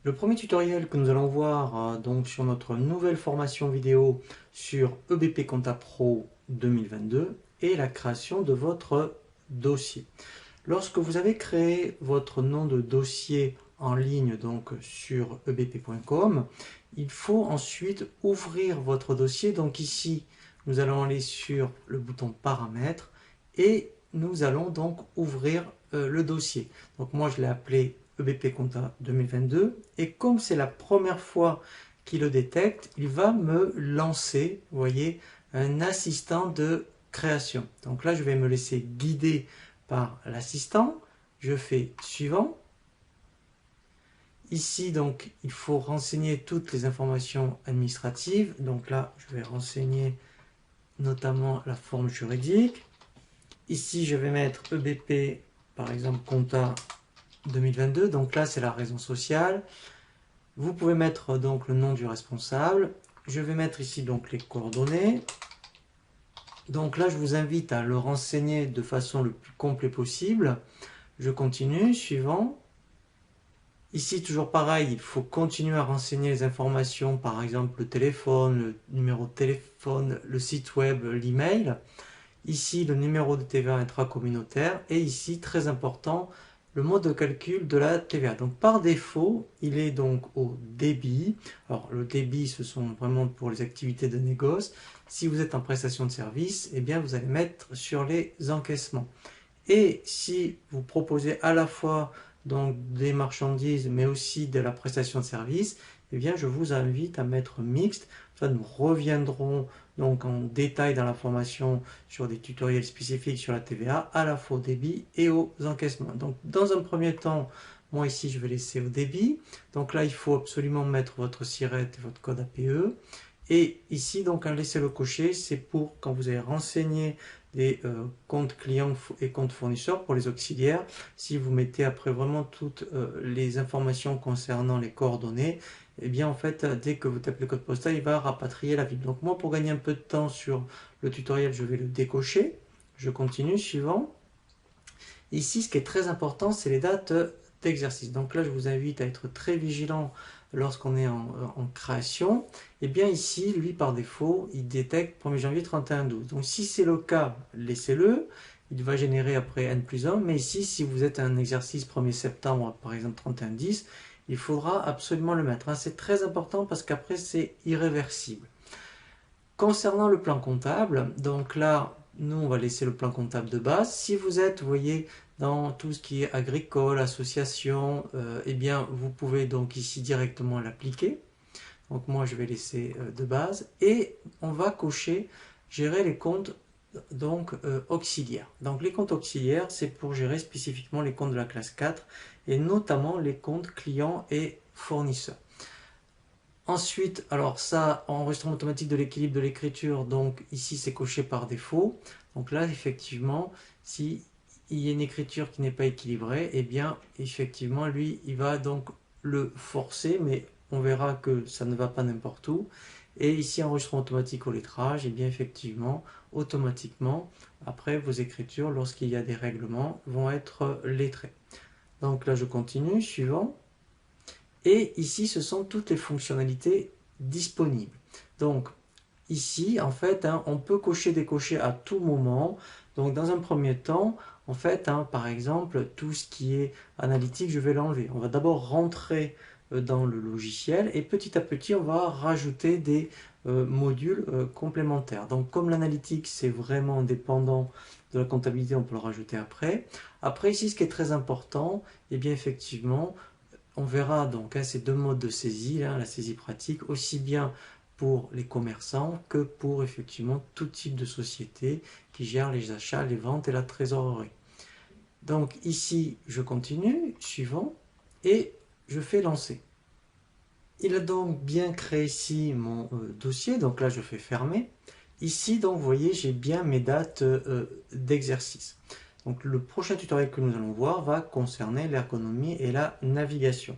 Le premier tutoriel que nous allons voir donc sur notre nouvelle formation vidéo sur EBP Compta Pro 2022 est la création de votre dossier. Lorsque vous avez créé votre nom de dossier en ligne donc sur ebp.com, il faut ensuite ouvrir votre dossier. Donc ici, nous allons aller sur le bouton paramètres et nous allons donc ouvrir le dossier. Donc moi, je l'ai appelé EBP Compta 2022 et comme c'est la première fois qu'il le détecte, il va me lancer, vous voyez, un assistant de création. Donc là, je vais me laisser guider par l'assistant. Je fais suivant. Ici, donc, il faut renseigner toutes les informations administratives. Donc là, je vais renseigner notamment la forme juridique. Ici, je vais mettre EBP, par exemple, compta 2022. Donc là, c'est la raison sociale. Vous pouvez mettre donc le nom du responsable. Je vais mettre ici donc les coordonnées. Donc là, je vous invite à le renseigner de façon le plus complet possible. Je continue, suivant. Ici, toujours pareil, il faut continuer à renseigner les informations, par exemple le téléphone, le numéro de téléphone, le site web, l'email. Ici, le numéro de TVA intracommunautaire. Et ici, très important, le mode de calcul de la TVA. Donc par défaut, il est donc au débit. Alors le débit, ce sont vraiment pour les activités de négoce. Si vous êtes en prestation de service, eh bien vous allez mettre sur les encaissements. Et si vous proposez à la fois donc des marchandises mais aussi de la prestation de service, eh bien je vous invite à mettre mixte. Ça, nous reviendrons donc en détail dans la formation sur des tutoriels spécifiques sur la TVA, à la fois au débit et aux encaissements. Donc dans un premier temps, moi ici je vais laisser au débit. Donc là il faut absolument mettre votre SIRET et votre code APE. Et ici donc laissez-le cocher, c'est pour quand vous avez renseigné des comptes clients et comptes fournisseurs pour les auxiliaires. Si vous mettez après vraiment toutes les informations concernant les coordonnées, et bien en fait dès que vous tapez le code postal, il va rapatrier la ville. Donc moi, pour gagner un peu de temps sur le tutoriel, je vais le décocher. Je continue, suivant. Ici, ce qui est très important, c'est les dates d'exercice. Donc là, je vous invite à être très vigilant lorsqu'on est en création. Et bien ici, lui, par défaut, il détecte 1er janvier 31-12. Donc si c'est le cas, laissez-le. Il va générer après N+1. Mais ici, si vous êtes un exercice 1er septembre, par exemple 31-10, il faudra absolument le mettre. C'est très important parce qu'après, c'est irréversible. Concernant le plan comptable, donc là, nous, on va laisser le plan comptable de base. Si vous êtes, vous voyez, dans tout ce qui est agricole, association, eh bien, vous pouvez donc ici directement l'appliquer. Donc moi, je vais laisser de base. Et on va cocher gérer les comptes donc auxiliaires. Donc les comptes auxiliaires, c'est pour gérer spécifiquement les comptes de la classe 4 et notamment les comptes clients et fournisseurs. Ensuite, alors ça, enregistrement automatique de l'équilibre de l'écriture, donc ici c'est coché par défaut. Donc là, effectivement, si il y a une écriture qui n'est pas équilibrée, eh bien, effectivement, lui, il va donc le forcer, mais on verra que ça ne va pas n'importe où. Et ici, enregistrement automatique au lettrage, eh bien, effectivement, automatiquement, après, vos écritures, lorsqu'il y a des règlements, vont être lettrées. Donc là, je continue, suivant. Et ici, ce sont toutes les fonctionnalités disponibles. Donc, ici, en fait, on peut cocher, décocher à tout moment. Donc, dans un premier temps, en fait, par exemple, tout ce qui est analytique, je vais l'enlever. On va d'abord rentrer dans le logiciel et petit à petit, on va rajouter des modules complémentaires. Donc, comme l'analytique, c'est vraiment dépendant de la comptabilité, on peut le rajouter après. Après, ici, ce qui est très important, eh bien, effectivement, on verra donc ces deux modes de saisie, la saisie pratique, aussi bien pour les commerçants que pour effectivement tout type de société qui gère les achats, les ventes et la trésorerie. Donc ici, je continue, suivant, et je fais lancer. Il a donc bien créé ici mon dossier, donc là je fais fermer. Ici, donc vous voyez, j'ai bien mes dates d'exercice. Donc le prochain tutoriel que nous allons voir va concerner l'ergonomie et la navigation.